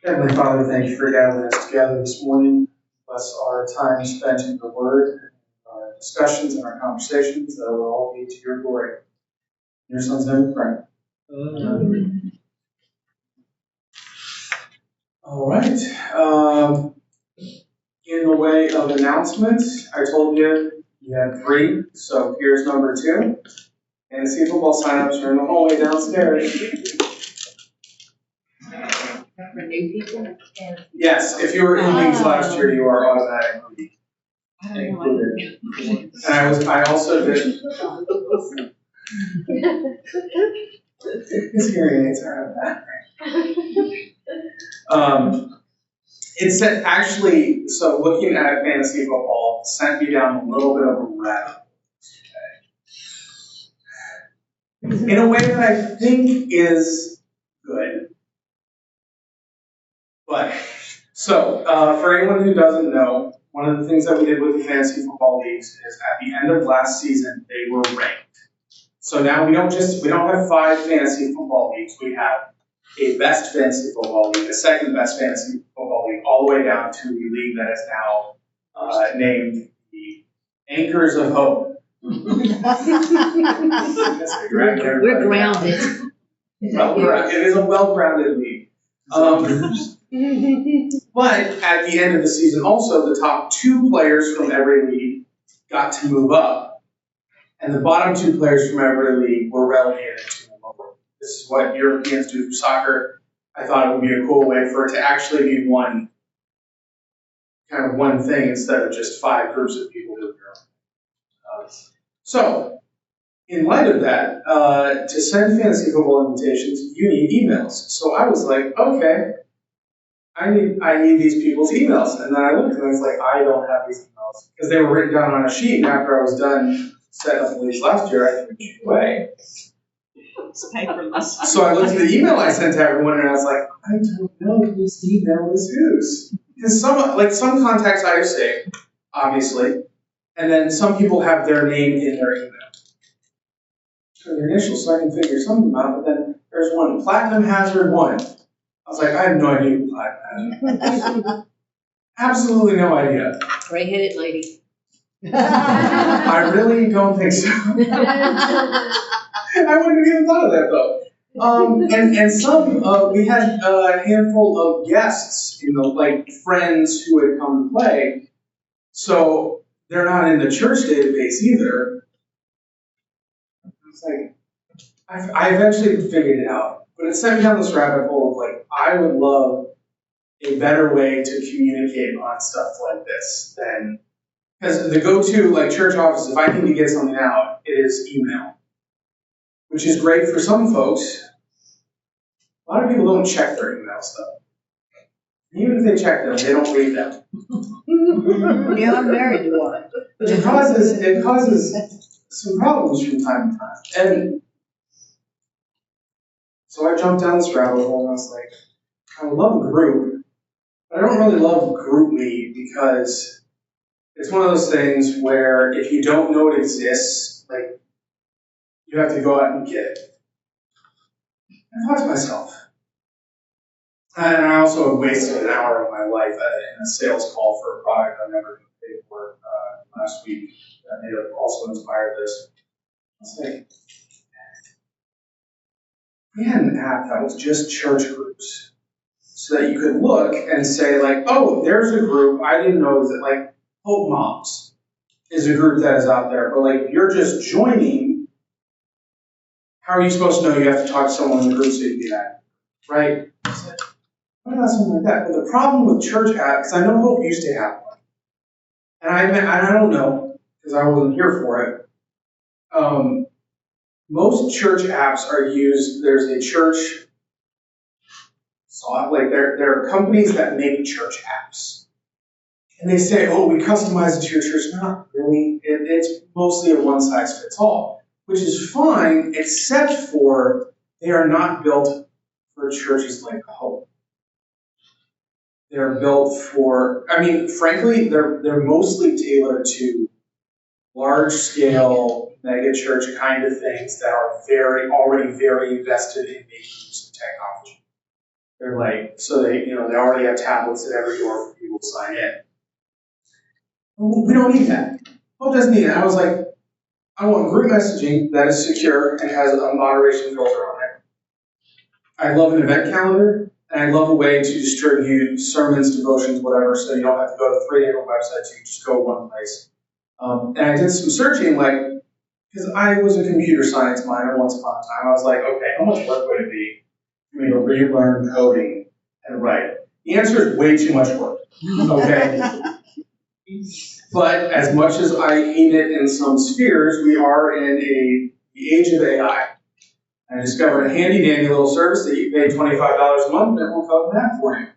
Heavenly Father, thank you for gathering us together this morning. Bless our time spent in the Word, our discussions and our conversations, that will all be to your glory. In your Son's name we pray. Amen. All right. In the way of announcements, I told you you had 3, so here's number 2. Fantasy football signups are in the hallway downstairs. For new people? Yes, if you were in leagues last year, you are automatically included. And I also did. His hearing aids are out of that. It said actually, so looking at fantasy football sent me down a little bit of a rabbit hole in a way that I think is good. But so for anyone who doesn't know, one of the things that we did with the fantasy football leagues is at the end of last season they were ranked. So now we don't have 5 fantasy football leagues. We have a best fantasy football league, a second best fantasy football league, all the way down to the league that is now named the Anchors of Hope. We're grounded. It is a well-grounded league. But at the end of the season, also the top 2 players from every league got to move up, and the bottom 2 players from every league were relegated to the lower. This is what Europeans do for soccer. I thought it would be a cool way for it to actually be one thing instead of just 5 groups of people doing their own. So, in light of that, to send fantasy football invitations, you need emails. So I was like, okay, I need these people's emails. And then I looked and I was like, I don't have these emails. Because they were written down on a sheet, and after I was done setting up the leagues last year, I threw it away. It's paperless. So I looked at the email I sent to everyone, and I was like, I don't know whose email is whose. Because some contacts I have saved, obviously, and then some people have their name in their email. So their initials, so I can figure some of them out, but then there's one, Platinum Hazard 1. I was like, I have no idea who Platinum Hazard is. Absolutely no idea. Gray-headed lady. I really don't think so. I wouldn't have even thought of that though. And some, we had a handful of guests, like friends who had come to play. So they're not in the church database either. It's like, I eventually figured it out. But it sent me down this rabbit hole of like, I would love a better way to communicate on stuff like this than, because the go-to church office, if I need to get something out, it is email. Which is great for some folks. A lot of people don't check their email stuff. And even if they check them, they don't read them. Yeah, I'm married to one. It causes some problems from time to time. And so I jumped down this rabbit hole and I was like, I would love a group, but I don't really love GroupMe because it's one of those things where if you don't know it exists, you have to go out and get it. I thought to myself, and I also have wasted an hour of my life in a sales call for a product I never paid for last week that may have also inspired this. I was like, we had an app that was just church groups so that you could look and say oh, there's a group I didn't know that Hope Moms is a group that is out there, but if you're just joining, how are you supposed to know you have to talk to someone in the group so you can get at it, right? What about something like that? But the problem with church apps, because I know Hope used to have one, and I don't know because I wasn't here for it. Most church apps are used. There's a church. So there are companies that make church apps, and they say, "Oh, we customize it to your church." Not really. It's mostly a one-size-fits-all, which is fine, except for they are not built for churches like Hope. They're built for, frankly, they're mostly tailored to large-scale mega church kind of things that are already very invested in making use of technology. They're like, so they, they already have tablets at every door for people to sign in. We don't need that. What doesn't need it? I was like, I want group messaging that is secure and has a moderation filter on it. I love an event calendar, and I love a way to distribute sermons, devotions, whatever, so you don't have to go to 3 different websites, you just go one place. And I did some searching, because I was a computer science minor once upon a time. I was like, okay, how much work would it be for me to relearn coding and write? The answer is way too much work, okay? But as much as I hate it in some spheres, we are in the age of AI. I discovered a handy dandy little service that you pay $25 a month and it will code that for you.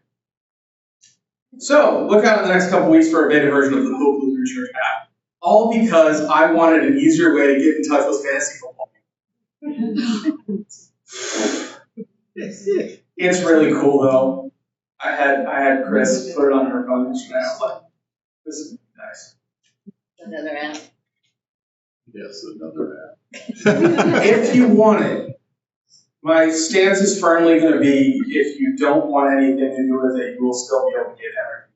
So, look out in the next couple weeks for a beta version of the Hope Lutheran Church app. All because I wanted an easier way to get in touch with fantasy football. It's really cool though. I had Chris put it on her phone yesterday. I was like, this is nice. Another app. Yes, another app. If you want it, my stance is firmly going to be, if you don't want anything to do with it, you will still be able to get everything.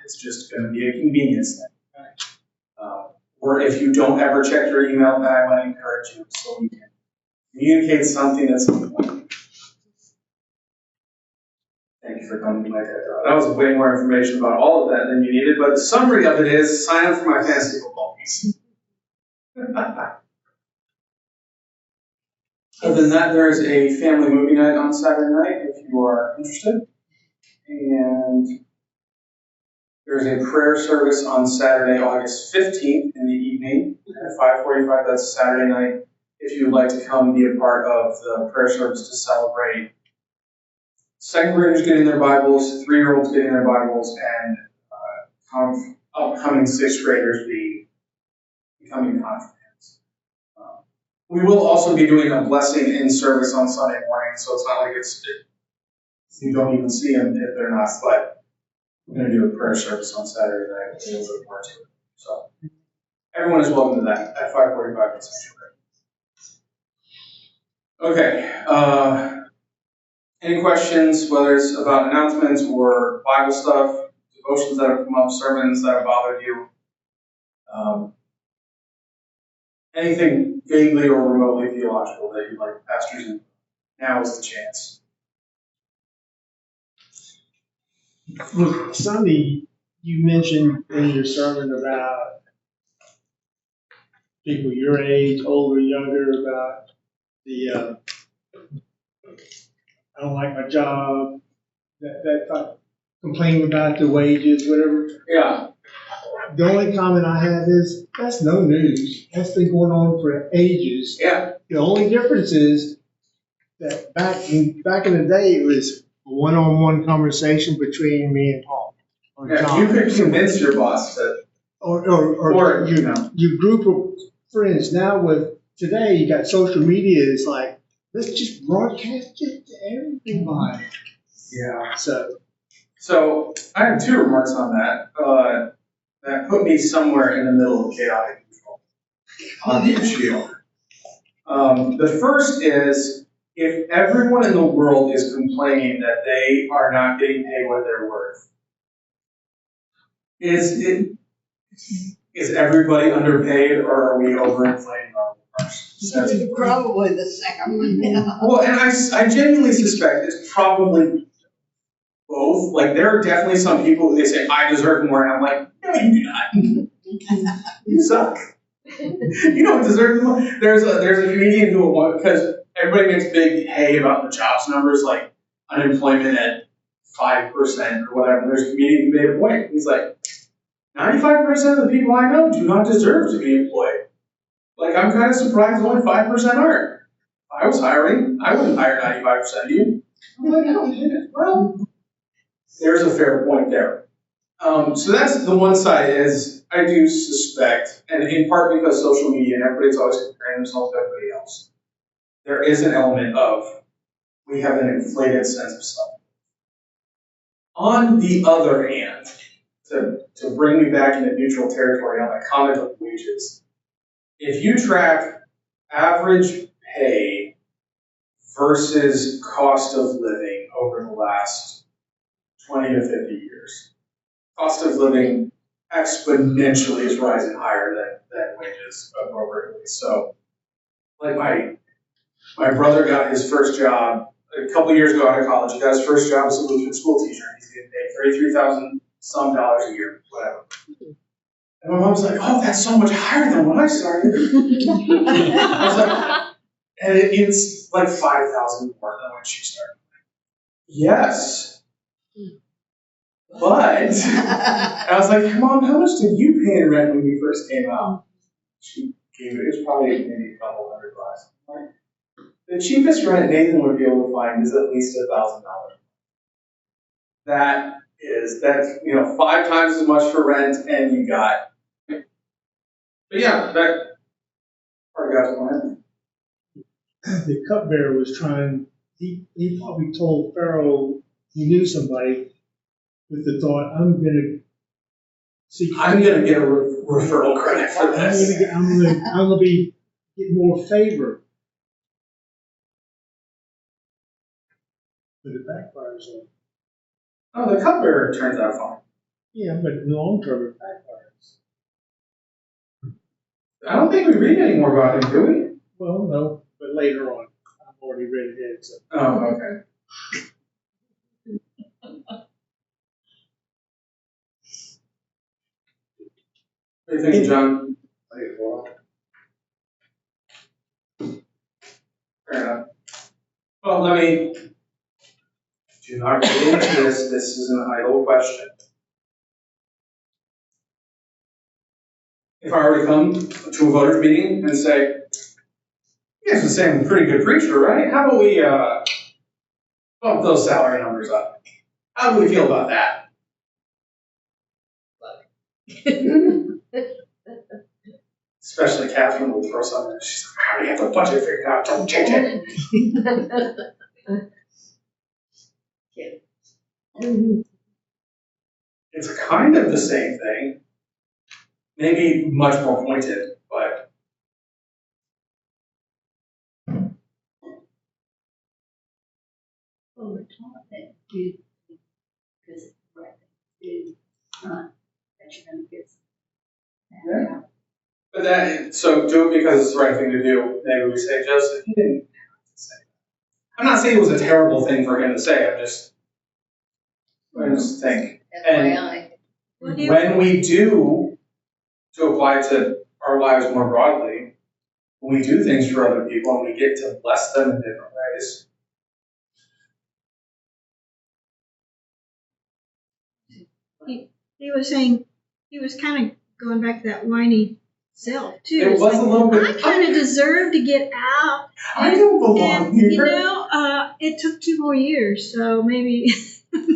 It's just going to be a convenience thing. Or if you don't ever check your email, then I might encourage you so we can communicate something at some point. Thank you for coming to my TED Talk. That was way more information about all of that than you needed, but the summary of it is sign up for my fantasy football piece. Other than that, there's a family movie night on Saturday night if you are interested. And there's a prayer service on Saturday, August 15th in the evening at 5:45. That's Saturday night. If you would like to come be a part of the prayer service to celebrate second graders getting their Bibles, 3-year-olds getting their Bibles, and upcoming 6th graders becoming confidants. We will also be doing a blessing in service on Sunday morning, so it's not like you don't even see them if they're not, but we're going to do a prayer service on Saturday night. We'll look forward to it. So everyone is welcome to that at 5:45 in Sanctuary. Okay. Any questions, whether it's about announcements or Bible stuff, devotions that have come up, sermons that have bothered you? Anything vaguely or remotely theological that you'd like pastors in? Now is the chance. Look, Sunday, you mentioned in your sermon about people your age, older, younger, about the I don't like my job, that complaining about the wages, whatever. Yeah. The only comment I have is that's no news. That's been going on for ages. Yeah. The only difference is that back in the day, it was a one-on-one conversation between me and Paul. Or Yeah, John. you could convince your boss that, or you your group of friends. Now with today, you got social media. It's like, let's just broadcast it to everybody. yeah. So I have 2 remarks on that. That put me somewhere in the middle of chaotic control on the issue. The first is, if everyone in the world is complaining that they are not getting paid what they're worth, is everybody underpaid, or are we overinflating our wages? That's Probably the second one now. well, and I genuinely suspect it's probably both. Like, there are definitely some people who they say, I deserve more, and I'm like, no, you do not. You suck. You don't deserve more. There's a comedian who, because everybody makes big hay about the jobs numbers, like unemployment at 5% or whatever. There's a comedian who made a point. He's like, 95% of the people I know do not deserve to be employed. Like, I'm kind of surprised only 5% aren't. If I was hiring, I wouldn't hire 95% of you. I'm like, oh, well, there's a fair point there. So that's the one side, is I do suspect, and in part because social media and everybody's always comparing themselves to everybody else, there is an element of, we have an inflated sense of self. On the other hand, to bring me back into neutral territory on the comment of wages, if you track average pay versus cost of living over the last last 20 to 50 years. Cost of living exponentially is rising higher than wages appropriately. So, like my brother got his first job a couple years ago out of college. He got his first job as a Lutheran school teacher. He's getting paid $33,000 some dollars a year, whatever. And my mom's like, "Oh, that's so much higher than when I started." I was like, and it's like 5,000 more than when she started. Yes. But, and I was like, "Mom, how much did you pay in rent when you first came out?" She gave it was probably maybe a couple $100. Like, the cheapest rent Nathan would be able to find is at least $1,000. That's 5 times as much for rent, and you got. But yeah, that part of God's plan. The cupbearer was trying, he probably told Pharaoh he knew somebody with the thought, I'm gonna get a referral credit for this. I'm gonna get more favor. But it backfires on him. Oh, the cupbearer turns out fine. Yeah, but in the long term it backfires. I don't think we read any more about him, do we? Well, no, but later on. I've already read ahead, so. Oh, okay. What do you think, John? Fair enough. Well, do not get into this. This is an idle question. If I were to come to a voters meeting and say, "You guys are saying I'm a pretty good preacher, right? How about we bump those salary numbers up? How do we feel about that?" Especially Catherine will throw something. She's like, "I already have the budget figured out. Don't change it." It's kind of the same thing. Maybe much more pointed, but. Well, we're taught that do because it's the right thing to do, not that you're going to get something. Yeah. But so do it because it's the right thing to do. Maybe we say, Joseph, he didn't have to say that. I'm not saying it was a terrible thing for him to say. I just think. FYI. When we do, to apply to our lives more broadly, when we do things for other people and we get to bless them in different ways. He was saying, he was kind of going back to that whiny self, too. It was a little bit. I kind of deserve to get out. I don't belong here. It took 2 more years, so maybe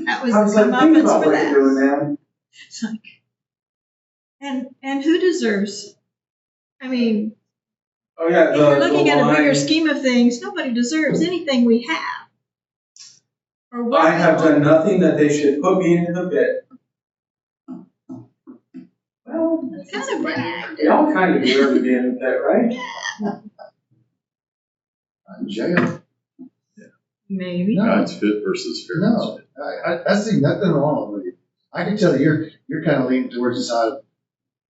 that was I was the like, think comeuppance about for what that. you're doing, man. It's like, and who deserves? I mean, Oh yeah, if you're looking at a line, bigger scheme of things, nobody deserves anything we have. Or what I we have want. done nothing that they should put me into the pit. Well, Kind of bragged. we all kind of deserve to be in the pit, right? In jail. Maybe. No. God's fit versus Pharaoh's No, fit. I see nothing wrong with it. I can tell you're kind of leaning towards the side of,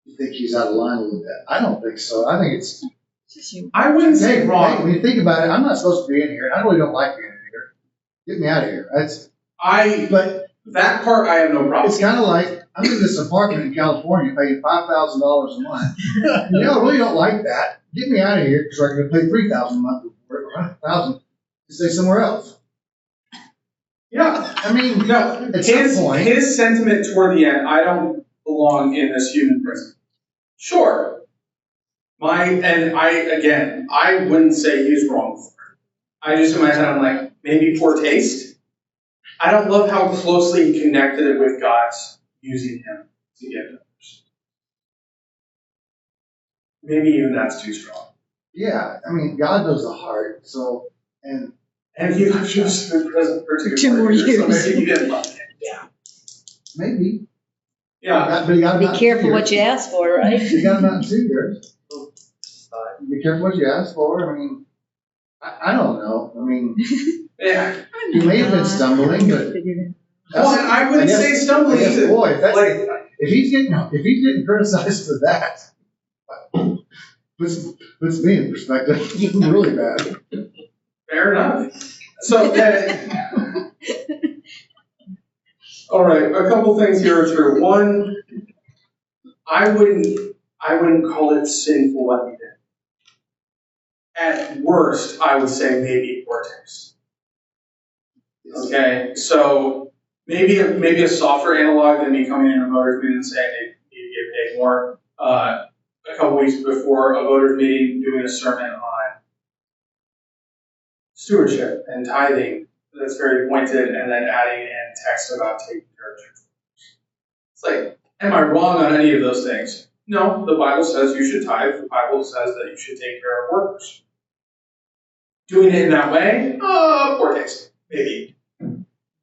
you think he's out of line with that. I don't think so. I think it's, I wouldn't say wrong. when you think about it, I'm not supposed to be in here, and I really don't like being in here. Get me out of here. But That part I have no problem. it's kind of like, I'm in this apartment in California paying $5,000 a month. I really don't like that. Get me out of here, because I'm going to pay $3,000 a month or $1,000 to stay somewhere else. Yeah. I mean, No, at some point, his sentiment toward the end, I don't belong in this human prison. Sure. I wouldn't say he's wrong. I just in my head, I'm like, maybe poor taste. I don't love how closely he connected it with God's using him to get others. Maybe even that's too strong. yeah, I mean, God knows the heart, so, and he left Joseph in prison for 2 more years. so maybe he didn't love him. maybe. Yeah. But he got him Be out in careful 2 what years. you ask for, right? You got him out in 2 years. Be careful what you ask for. I mean, I don't know. I mean, Yeah. He may have been stumbling, but. Well, and I wouldn't say stumbling I guess, either. boy, Like, if he's getting criticized for that, puts me in perspective. Really bad. fair enough. So, all right, a couple things here are true. One, I wouldn't call it sinful what he did. At worst, I would say maybe poor taste. Okay, so maybe a softer analog than me coming in a voters meeting and saying they need to get paid more. A couple weeks before a voters meeting, doing a sermon on stewardship and tithing that's very pointed, and then adding in text about taking care of church. It's like, am I wrong on any of those things? No, the Bible says you should tithe. The Bible says that you should take care of workers. Doing it in that way, poor taste, maybe.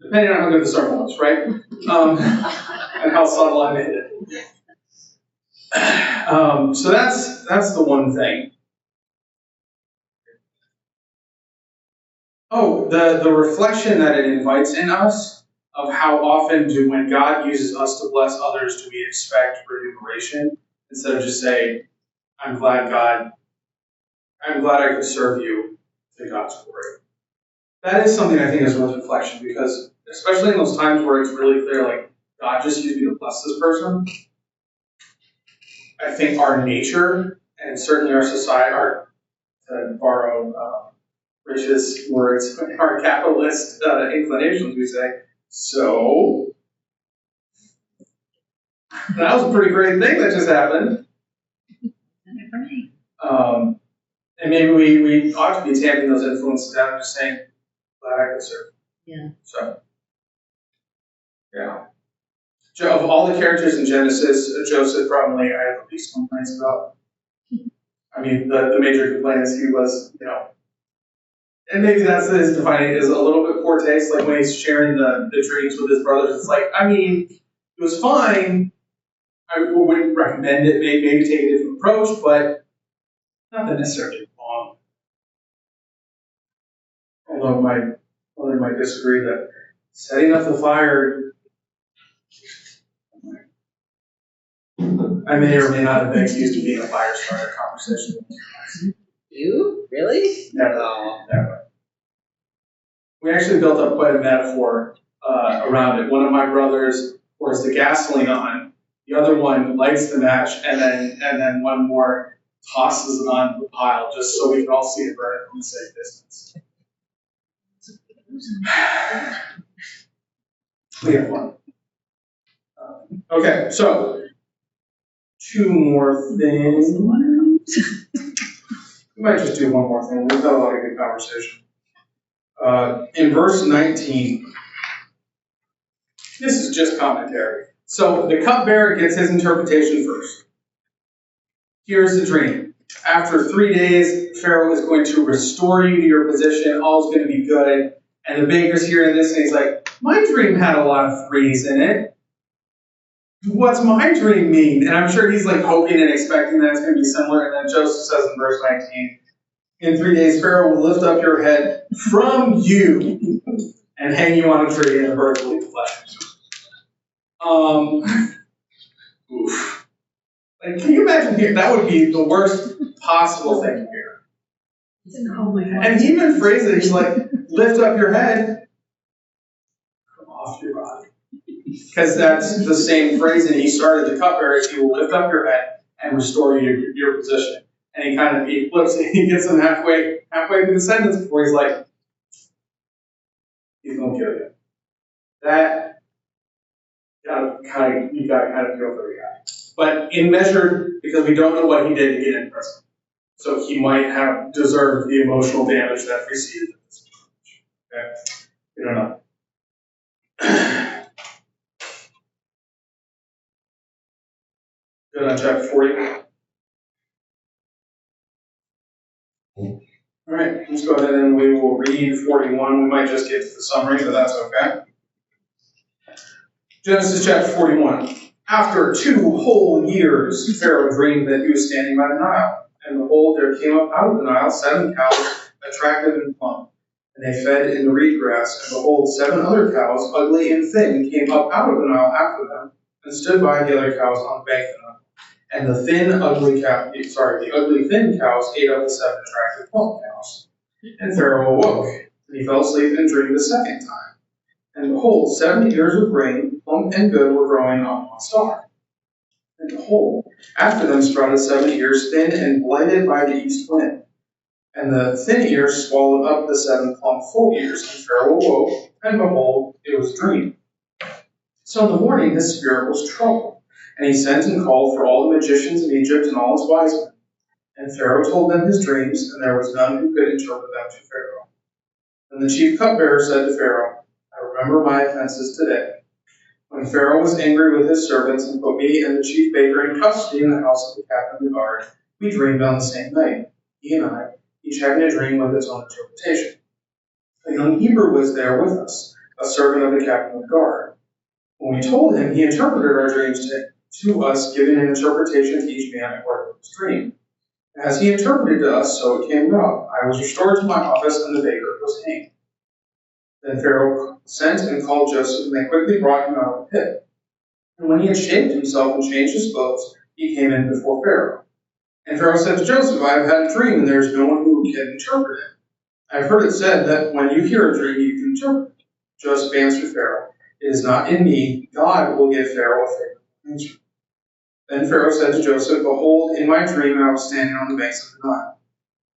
Depending on how good the sermon was, right? And how subtle I made it. So that's the one thing. Oh, the reflection that it invites in us of how often when God uses us to bless others, do we expect remuneration instead of just say, I'm glad I could serve you to God's glory. That is something I think is worth reflection, because especially in those times where it's really clear, like, God just used me to bless this person, I think our nature, and certainly our society, to borrow Rich's words, our capitalist inclinations, we say, so, that was a pretty great thing that just happened. And maybe we ought to be tamping those influences down and just saying, glad I could serve. Yeah. So, yeah. Of all the characters in Genesis, Joseph probably I have the least complaints about. I mean, the major complaint is he was, and maybe that's his defining is a little bit poor taste, like when he's sharing the dreams with his brothers. It's like, I mean, it was fine. I wouldn't recommend it. Maybe take a different approach, but not necessarily wrong. Although my mother might disagree that setting up the fire, I may or may not have been accused of being a fire starter conversation. You? Really? Never. We actually built up quite a metaphor around it. One of my brothers pours the gasoline on, the other one lights the match, and then one more tosses it on the pile just so we can all see it burn from a safe distance. We have fun. Okay, so 2 more things. We might just do one more thing. We've had a lot of good conversation. In verse 19, this is just commentary. So the cupbearer gets his interpretation first. Here's the dream. After 3 days, Pharaoh is going to restore you to your position. All's going to be good. And the baker's hearing this, and he's like, my dream had a lot of 3s in it. What's my dream mean? And I'm sure he's like hoping and expecting that it's going to be similar. And then Joseph says in verse 19, in 3 days, Pharaoh will lift up your head from you and hang you on a tree, and a bird will eat the flesh. Oof. Like, can you imagine here? That would be the worst possible thing to hear. And he even phrased it, he's like, lift up your head from off your body. Because that's the same phrase, and he started the cupbearer, he will lift up your head and restore you to your position. And he flips it, he gets him halfway through the sentence before he's like, he's gonna kill you. That you gotta kind of feel for the guy. But in measure, because we don't know what he did to get in prison. So he might have deserved the emotional damage that preceded this. Okay? We don't know. Good on chapter 40. All right, let's go ahead and we will read 41. We might just get to the summary, but that's okay. Genesis chapter 41. After 2 whole years, Pharaoh dreamed that he was standing by the Nile. And behold, there came up out of the Nile 7 cows, attractive and plump. And they fed in the reed grass, and behold, 7 other cows, ugly and thin, came up out of the Nile after them, and stood by the other cows on the bank of the Nile. And the ugly thin cows ate up the 7 attractive plump cows. And Pharaoh awoke, and he fell asleep and dreamed the second time. And behold, 7 ears of grain, plump and good, were growing on one stalk. And behold, after them sprouted 7 ears, thin and blighted by the east wind. And the thin ears swallowed up the 7 plump full ears. And Pharaoh awoke, and behold, it was a dream. So in the morning his spirit was troubled, and he sent and called for all the magicians of Egypt and all his wise men. And Pharaoh told them his dreams, and there was none who could interpret them to Pharaoh. And the chief cupbearer said to Pharaoh, I remember my offenses today. When Pharaoh was angry with his servants and put me and the chief baker in custody in the house of the captain of the guard, we dreamed on the same night, he and I, each having a dream with its own interpretation. A young Hebrew was there with us, a servant of the captain of the guard. When we told him, he interpreted our dreams to us, giving an interpretation to each man according to his dream. As he interpreted to us, so it came about. I was restored to my office, and the baker was hanged. Then Pharaoh sent and called Joseph, and they quickly brought him out of the pit. And when he had shaved himself and changed his clothes, he came in before Pharaoh. And Pharaoh said to Joseph, I have had a dream, and there is no one who can interpret it. I have heard it said that when you hear a dream, you can interpret it. Joseph answered Pharaoh, it is not in me. God will give Pharaoh a favorable answer. Then Pharaoh said to Joseph, behold, in my dream I was standing on the banks of the Nile.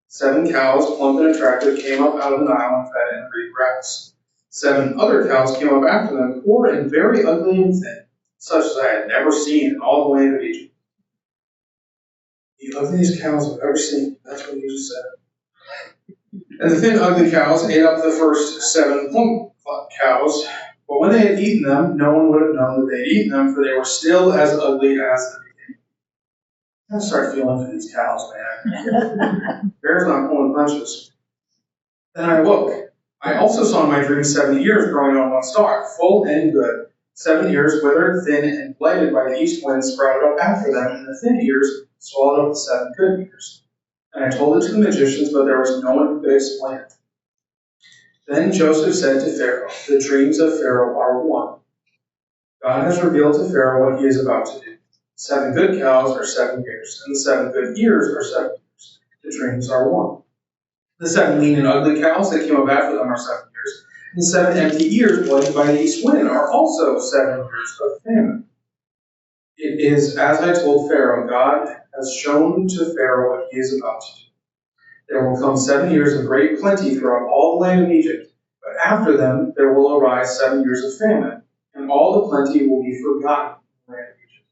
7 cows, plump and attractive, came up out of the Nile and fed in reed grass. 7 other cows came up after them, poor and very ugly and thin, such as I had never seen in all the land of Egypt. The ugliest cows I've ever seen. That's what he just said. And the thin, ugly cows ate up the first 7 plump cows. But when they had eaten them, no one would have known that they had eaten them, for they were still as ugly as the beginning. I'm going to start feeling for these cows, man. Bears not pulling punches. Then I awoke. I also saw in my dream 7 ears growing on one stalk, full and good. 7 ears withered, thin, and blighted by the east wind sprouted up after them, and the thin ears swallowed up the 7 good ears. And I told it to the magicians, but there was no one who could explain it. Then Joseph said to Pharaoh, the dreams of Pharaoh are one. God has revealed to Pharaoh what he is about to do. 7 good cows are 7 years, and the 7 good ears are 7 years. The dreams are one. The 7 lean and ugly cows that came up after them are 7 years, and the 7 empty ears blighted by the east wind are also 7 years of famine. It is as I told Pharaoh, God has shown to Pharaoh what he is about to do. There will come 7 years of great plenty throughout all the land of Egypt, but after them there will arise 7 years of famine, and all the plenty will be forgotten in the land of Egypt.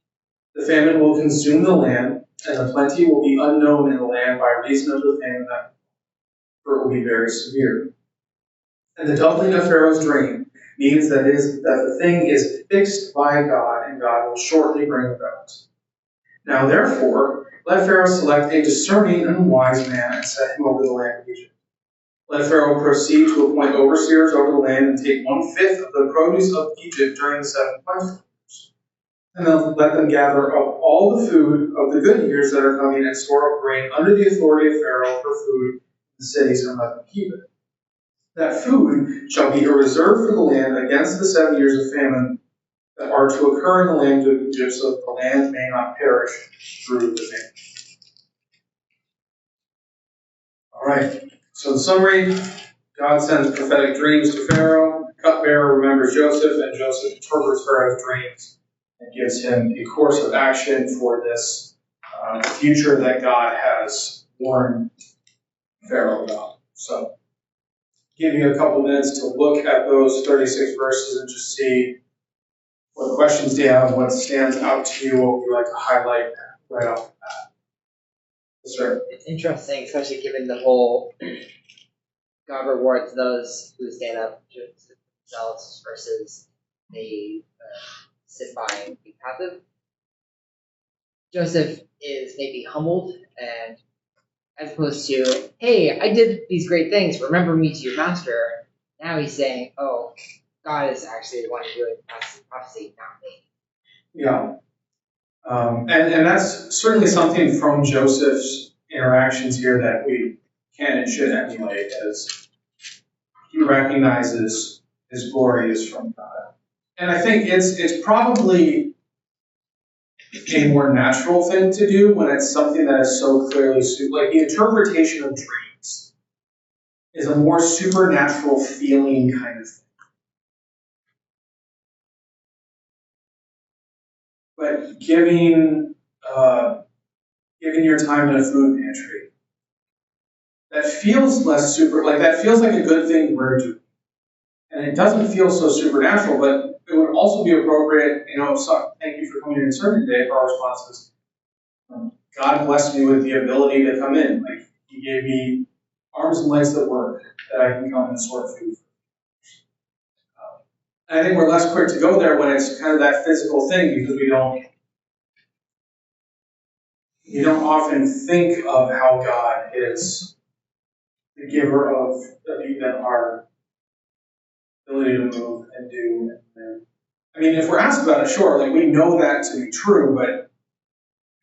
The famine will consume the land, and the plenty will be unknown in the land by reason of the famine, for it will be very severe. And the doubling of Pharaoh's dream means that the thing is fixed by God, and God will shortly bring it about. Now therefore, let Pharaoh select a discerning and wise man and set him over the land of Egypt. Let Pharaoh proceed to appoint overseers over the land and take 1/5 of the produce of Egypt during the 7 plentiful years. And then let them gather up all the food of the good years that are coming and store up grain under the authority of Pharaoh for food in the cities, and let them keep it. That food shall be a reserve for the land against the 7 years of famine that are to occur in the land of Egypt, so that the land may not perish through the famine. All right. So in summary, God sends prophetic dreams to Pharaoh. The cupbearer remembers Joseph, and Joseph interprets Pharaoh's dreams and gives him a course of action for this future that God has warned Pharaoh about. So, give you a couple minutes to look at those 36 verses and just see what questions do you have, what stands out to you, what would you like to highlight right off the bat. Yes, sir. It's interesting, especially given the whole God rewards those who stand up to themselves versus they sit by and be passive. Joseph is maybe humbled, and as opposed to, hey, I did these great things, remember me to your master. Now he's saying, oh, God is actually the one doing prophecy, not me. Yeah. And that's certainly something from Joseph's interactions here that we can and should emulate, as he recognizes his glory is from God. And I think it's probably a more natural thing to do when it's something that is so clearly, like the interpretation of dreams is a more supernatural feeling kind of thing. But giving your time in a food pantry, that feels less that feels like a good thing we're doing. And it doesn't feel so supernatural, but it would also be appropriate, so thank you for coming in and serving today. If our response is, God blessed me with the ability to come in. Like, he gave me arms and legs that work, that I can come and sort food. And I think we're less quick to go there when it's kind of that physical thing, because we don't often think of how God is the giver of even our ability to move and do. I mean, if we're asked about it, sure, like we know that to be true, but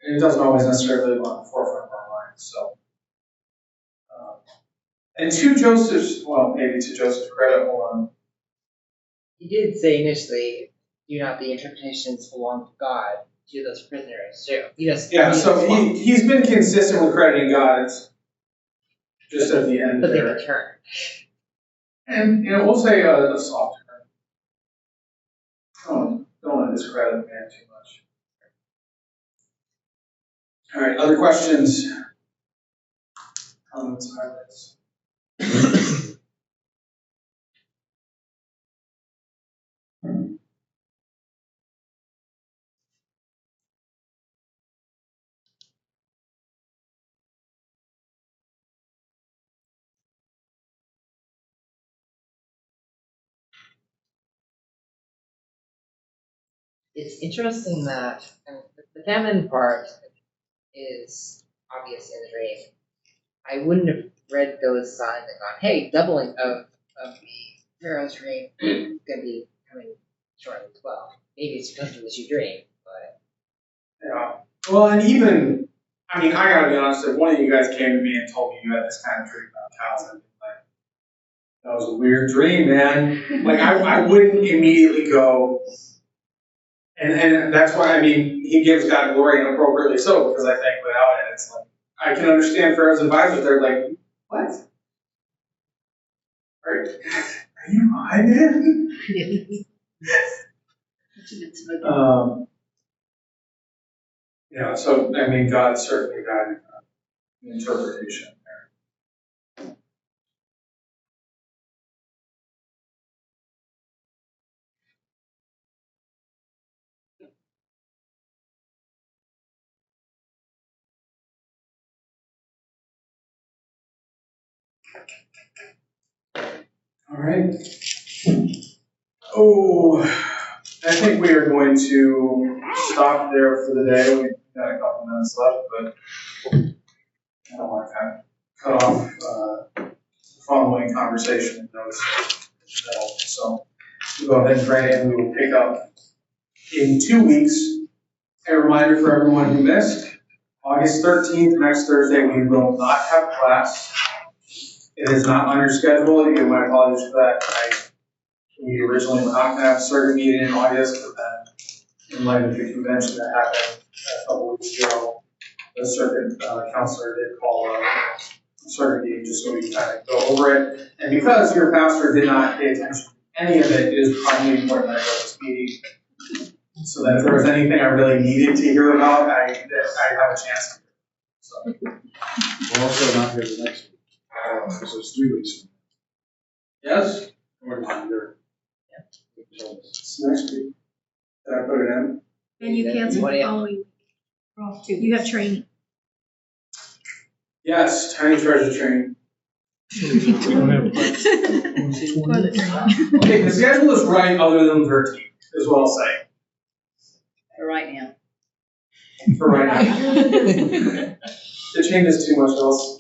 it doesn't always necessarily live on the forefront of our minds. So, and to Joseph's credit, hold on. He did say initially, do not the interpretations belong to God, to those prisoners too. So he's been consistent with crediting God. It's just at the end but there. They return. And we'll say a soft turn. Don't want to discredit the man too much. All right, other questions? Comments, highlights? It's interesting that the famine part is obvious in the dream. I wouldn't have read those signs and gone, hey, doubling of the Pharaoh's dream is going to be coming shortly as well. Maybe it's because of what you dream, but... Yeah. Well, and even, I gotta be honest, if one of you guys came to me and told me you had this kind of dream about cows, I'd be like, that was a weird dream, man. Like, I wouldn't immediately go, and that's why, he gives God glory, and appropriately so, because I think without it, it's like, I can understand Pharaoh's advisors, they're like, what? Are you high, man? So, God certainly guided the interpretation there. All right. Oh, I think we are going to stop there for the day. We've got a couple minutes left, but I don't want to kind of cut off the following conversation and notes. So we'll go ahead and pray, and we will pick up in 2 weeks. A reminder for everyone who missed, August 13th, next Thursday, we will not have class. It is not on your schedule. Again, my apologies for that. We originally were not going to have a circuit meeting in August, but then in light of the convention that happened a couple weeks ago, the circuit counselor did call a circuit meeting just so we can kind of go over it. And because your pastor did not pay attention to any of it, it is probably important that I go to this meeting so that if there was anything I really needed to hear about, I have a chance to hear. So. We're also not here the next week, because it's 3 weeks from now. Yes? Or not here. It's next week. Did I put it in? And you cancel the following week. You have training. Yes, tiny treasure training. Okay, the schedule is right other than 13, is what I'll say. For right now. For right now. It changes too much else.